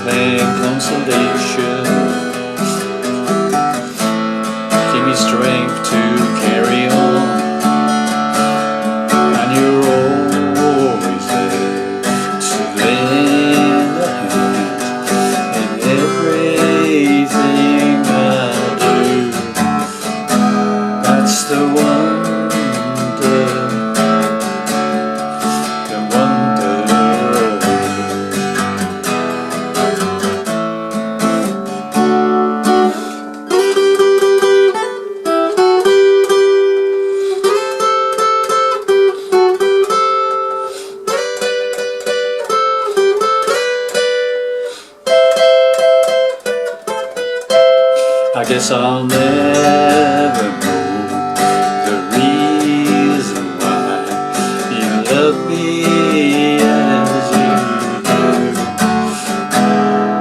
and consolation. Give me strength to carry on, and you're always there to lend a hand in everything I do. That's the wonder I guess I'll never know the reason why you love me as you do.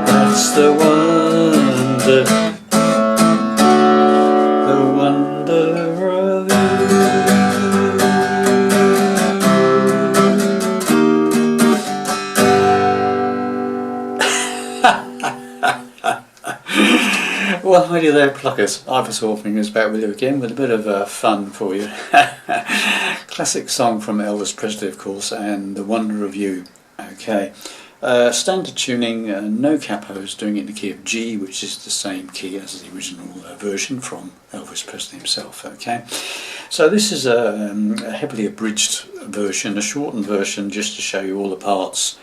That's the wonder of you. Well, hi there, pluckers. Elvis is back with you again with a bit of fun for you. Classic song from Elvis Presley, of course, and The Wonder of You. Okay, standard tuning, no capos, doing it in the key of G, which is the same key as the original version from Elvis Presley himself. Okay, so this is a heavily abridged version, a shortened version, just to show you all the parts,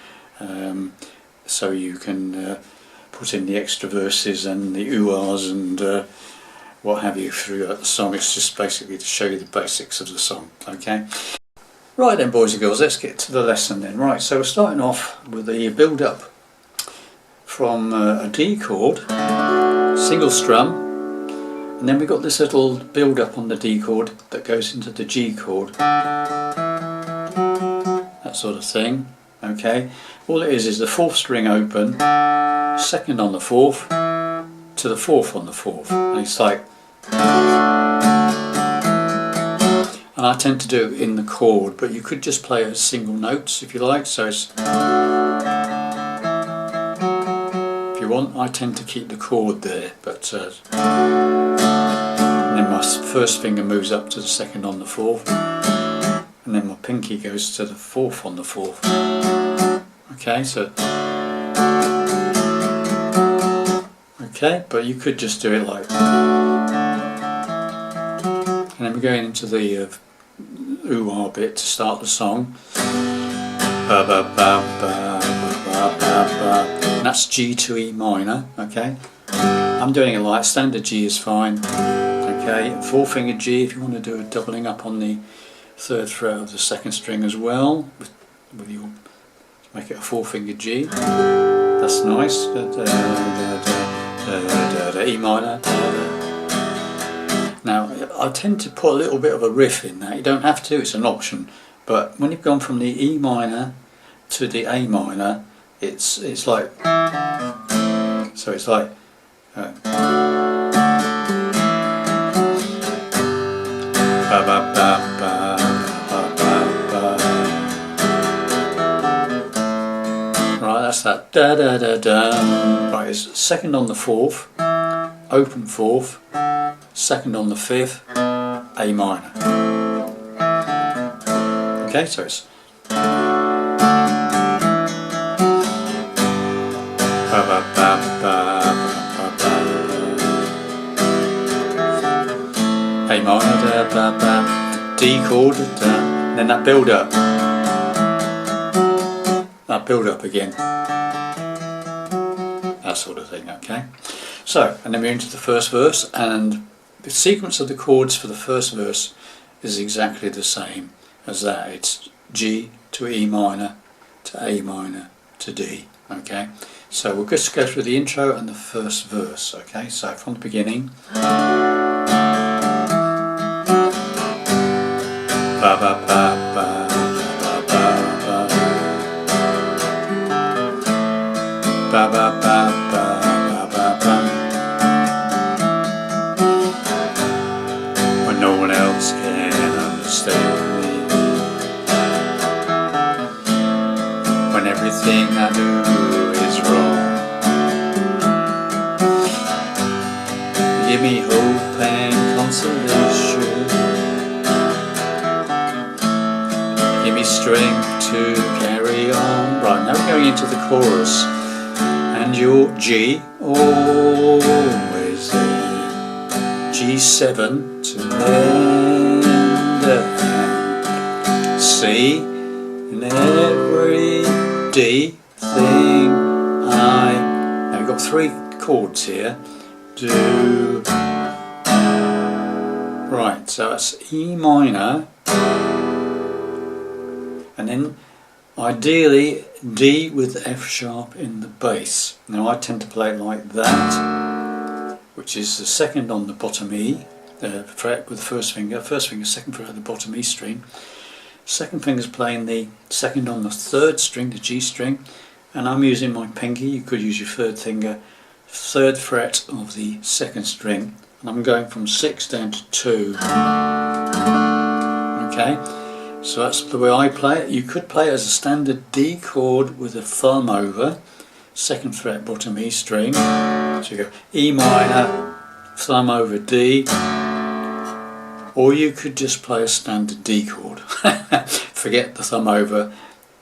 so you can put in the extra verses and the ooh-ahs and what have you throughout the song. It's just basically to show you the basics of the song. Okay, right then, boys and girls, let's get to the lesson then. Right, so we're starting off with the build-up from a D chord, single strum, and then we've got this little build-up on the D chord that goes into the G chord, that sort of thing. Okay, all it is the fourth string open, second on the fourth to the fourth on the fourth, and it's like, and I tend to do it in the chord, but you could just play as single notes if you like. So it's, if you want, I tend to keep the chord there, but and then my first finger moves up to the second on the fourth, and then my pinky goes to the fourth on the fourth. Okay, so okay, but you could just do it like, and then we're going into the ooh-ah bit to start the song. Ba, ba, ba, ba, ba, ba, ba. And that's G to E minor. Okay, I'm doing it like standard G is fine. Okay, four finger G if you want to do a doubling up on the third fret of the second string as well, with your, make it a four finger G. That's nice. E minor. Now I tend to put a little bit of a riff in that. You don't have to, it's an option, but when you've gone from the E minor to the A minor, it's like, so it's like ba, ba, ba, ba, ba, ba, ba. Right, that's that da da da da. Right, it's second on the fourth, open fourth, second on the fifth, A minor. Okay, so it's ba, ba, ba, ba, ba, ba. A minor, da, ba, ba. D chord, da. Then that build up. That build up again. That sort of thing, okay? So, and then we're into the first verse, and the sequence of the chords for the first verse is exactly the same as that. It's G to E minor to A minor to D, okay? So we'll just go through the intro and the first verse, okay? So from the beginning. Ba ba ba ba ba ba ba ba ba ba ba ba ba. When no one else can understand me, when everything I do is wrong, give me hope and consolation. Give me strength to carry on. Right, now we're going into the chorus. And your G, always there. G7 to lend a hand. C in every D thing I. Now we've got 3 chords here. Do. Right, so that's E minor. And then ideally D with F sharp in the bass. Now I tend to play it like that, which is the second on the bottom E fret with the first finger, second fret of the bottom E string. Second finger is playing the second on the third string, the G string, and I'm using my pinky. You could use your third finger, third fret of the second string, and I'm going from 6 down to 2. Okay. So that's the way I play it. You could play it as a standard D chord with a thumb over, second fret bottom E string. So you go E minor, thumb over D, or you could just play a standard D chord. Forget the thumb over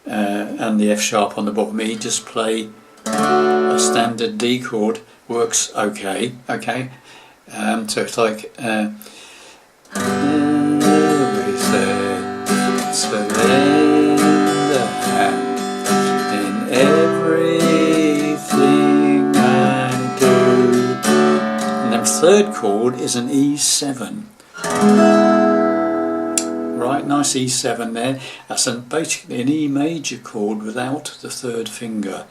and the F sharp on the bottom E, just play a standard D chord, works okay. So it's like surrender hand in everything I do. And then third chord is an E7. Right, nice E7 there. That's basically an E major chord without the third finger.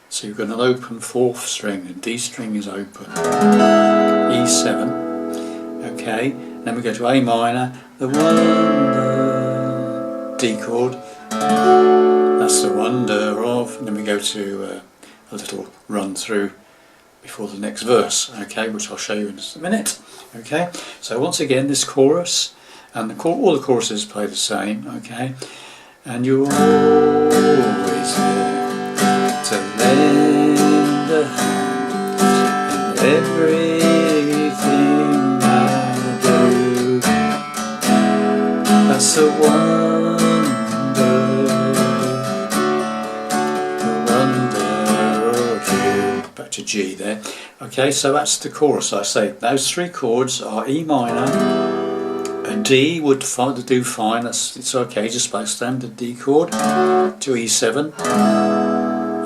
So you've got an open 4th string, the D string is open. E7. Okay, then we go to A minor, the wonder. D chord, that's the wonder of, and then we go to a little run through before the next verse, okay, which I'll show you in just a minute. Okay, so once again this chorus, and all the choruses play the same, okay, and you're always there to lend a hand in everything I do. That's the one. To G there. Okay, so that's the chorus. I say those 3 chords are E minor, and D would do fine. It's okay. Just play a standard D chord to E7.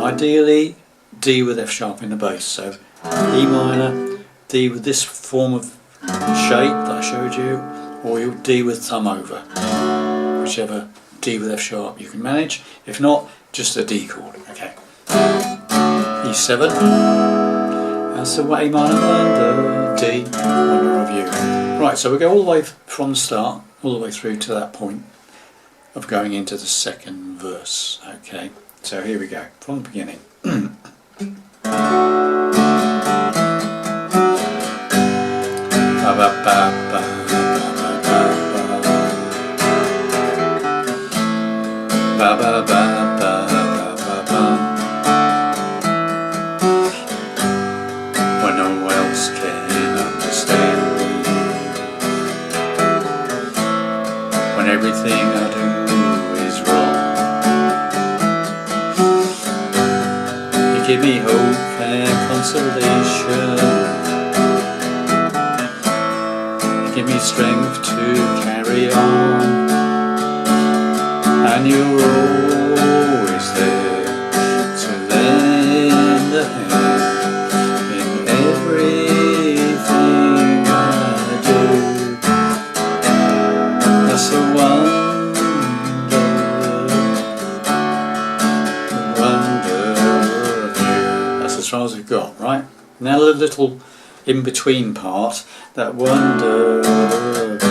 Ideally, D with F sharp in the bass. So E minor, D with this form of shape that I showed you, or you D with thumb over, whichever D with F sharp you can manage. If not, just a D chord. Okay. E7, that's the A minor, wonder, D, wonder of you. Right, so we go all the way from the start, all the way through to that point of going into the second verse. Okay, so here we go, from the beginning. Ba ba ba ba ba ba ba ba. Everything I do is wrong. You give me hope and consolation. You give me strength to carry on. And you're always there to lend a hand in everything I do. That's the wonder of you. That's as far as we've got, right? Now the little in-between part, that wonder of you.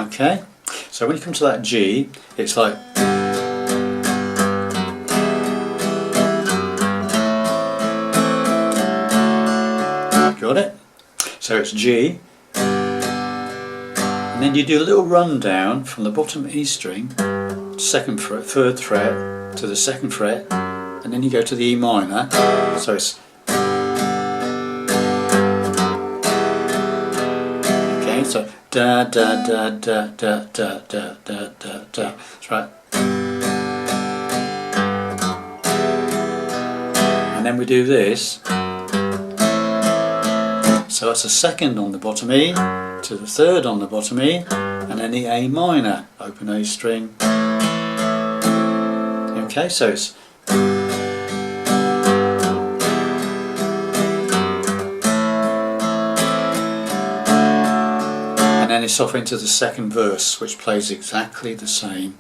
Okay, so when you come to that G, it's like got it? So it's G, and then you do a little run down from the bottom E string, second fret, third fret to the second fret, and then you go to the E minor, so it's okay, so da da da da da da da da da da. That's right. And then we do this. So it's a second on the bottom E to the third on the bottom E, and then the A minor, open A string. Okay, so it's and then it's off into the second verse, which plays exactly the same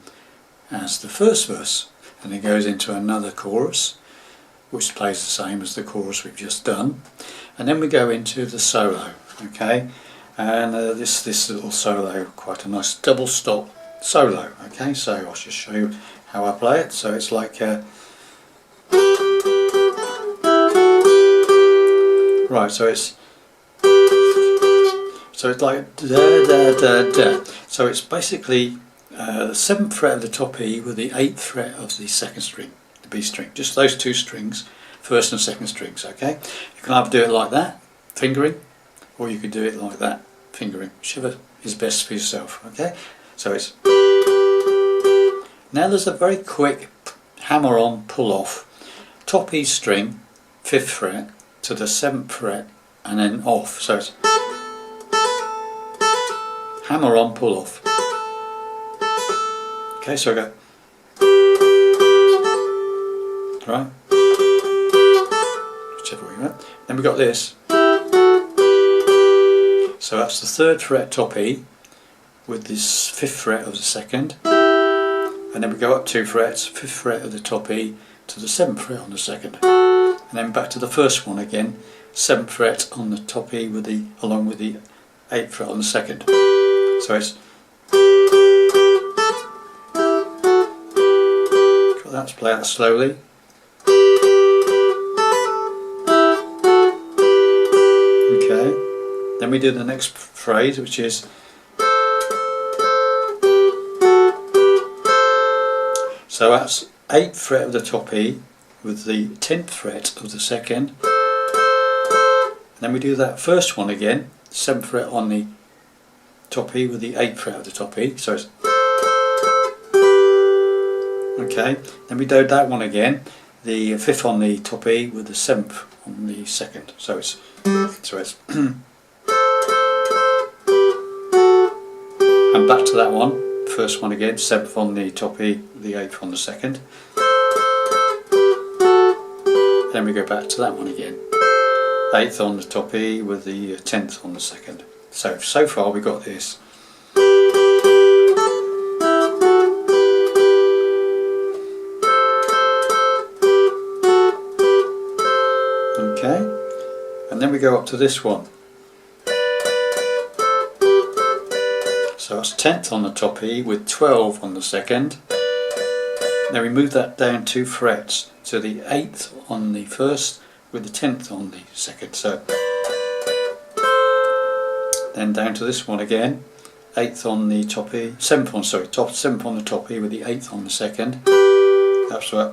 as the first verse, and it goes into another chorus which plays the same as the chorus we've just done, and then we go into the solo. Okay, and this little solo, quite a nice double stop solo. Okay, so I'll just show you how I play it. So it's like right, so it's like da da da da. So it's basically the 7th fret of the top E with the 8th fret of the second string, the B string, just those two strings, first and second strings. Okay, you can either do it like that, fingering, or you could do it like that, fingering, whichever is best for yourself. Okay, so it's now there's a very quick hammer on pull off, top E string, 5th fret to the 7th fret and then off, so it's hammer on pull off. Okay, so I go right, whichever way you want. Then we got this, so that's the 3rd fret top E with this 5th fret of the second, and then we go up 2 frets, 5th fret of the top E to the 7th fret on the second, and then back to the first one again, 7th fret on the top E with the along with the 8th fret on the second. So it's got that to play out slowly. Okay, then we do the next phrase, which is so that's 8th fret of the top E with the 10th fret of the second, and then we do that first one again, 7th fret on the top E with the 8th fret of the top E, so it's okay, then we do that one again, the 5th on the top E with the 7th on the second, so it's and back to that one, first one again, 7th on the top E, the 8th on the second, then we go back to that one again, 8th on the top E with the 10th on the second. So far we got this. Okay, and then we go up to this one. So that's 10th on the top E with 12 on the second. Then we move that down 2 frets to the 8th on the first with the 10th on the second. So then down to this one again, 8th on the top E, 7th on, sorry, 7th on the top E with the 8th on the second. That's right.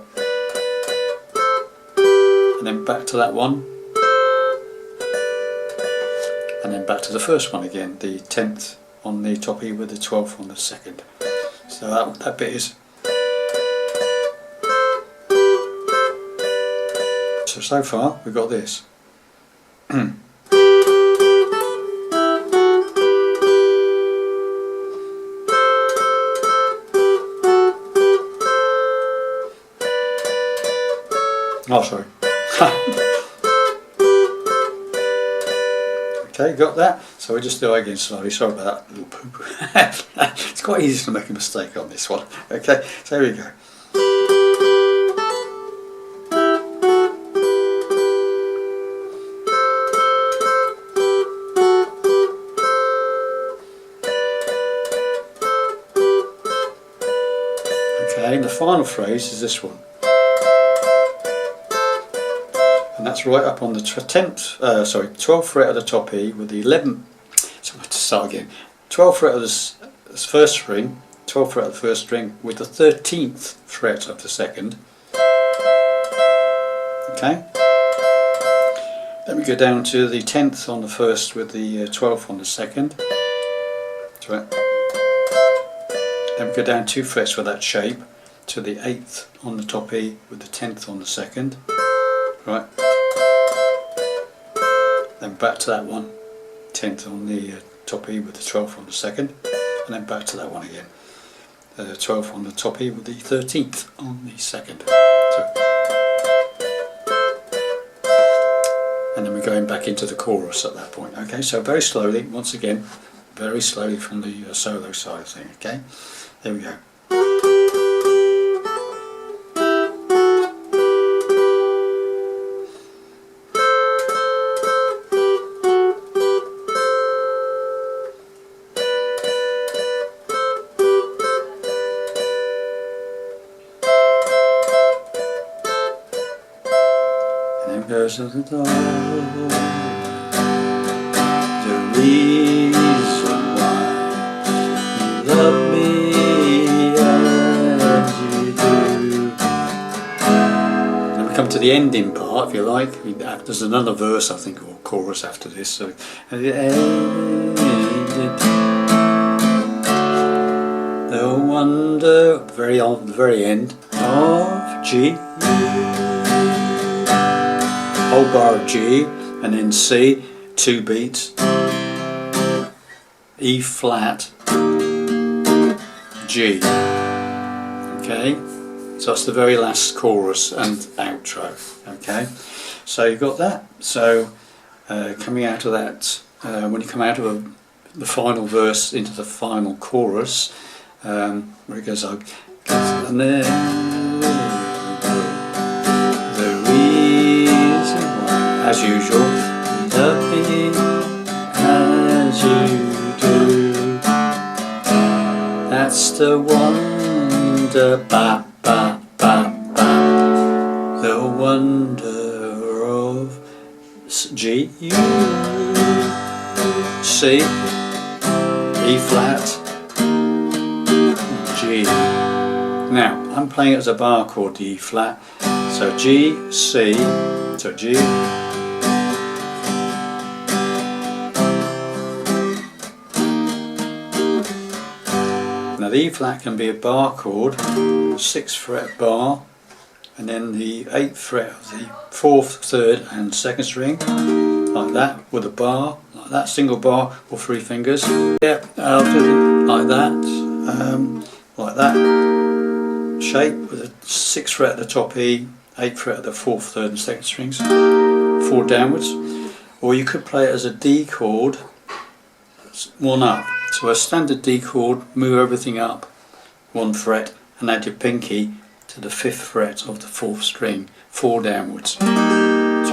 And then back to that one. And then back to the first one again, the 10th on the top E with the 12th on the second. So that bit is. So far we've got this. Oh, sorry. Okay, got that? So we just do it again slowly. Sorry about that little poop. It's quite easy to make a mistake on this one. Okay, so here we go. Okay, and the final phrase is this one. And that's right up on the 12th fret of the top E with the 11th, so I have to start again, 12th fret of this first string, 12th fret of the first string with the 13th fret of the second, Okay. Then we go down to the 10th on the first with the 12th on the second. Right. Then we go down 2 frets with that shape to the 8th on the top E with the 10th on the second. Right. Then back to that one, 10th on the top E with the 12th on the second, and then back to that one again. 12th on the top E with the 13th on the second. So, and then we're going back into the chorus at that point. Okay, so very slowly, once again, very slowly from the solo side of thing. Okay, there we go. Goes to the door, the reason why you love me as you do. And we come to the ending part, if you like. There's another verse, I think, or chorus after this. So at the end, the wonder, the very end of G. Whole bar of G, and then C, 2 beats, E flat, G. Okay, so that's the very last chorus and outro. Okay, so you've got that. So coming out of that, when you come out of the final verse into the final chorus, where it goes like, and then as usual, love me as you do. That's the wonder, ba ba ba ba. The wonder of G, U, C, E flat, G. Now I'm playing it as a bar chord, the E flat. So G, C, so G. Now the E flat can be a bar chord, 6th fret bar, and then the 8th fret of the 4th, 3rd and 2nd string, like that, with a bar, like that, single bar or 3 fingers. Yeah, like that shape with a 6th fret at the top E, 8th fret at the 4th, 3rd and 2nd strings, 4 downwards. Or you could play it as a D chord, 1 up. So a standard D chord, move everything up 1 fret and add your pinky to the 5th fret of the 4th string, 4 downwards. So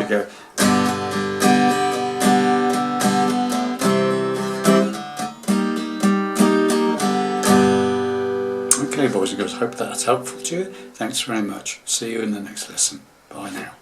you go. Okay boys and girls, hope that's helpful to you. Thanks very much. See you in the next lesson. Bye now.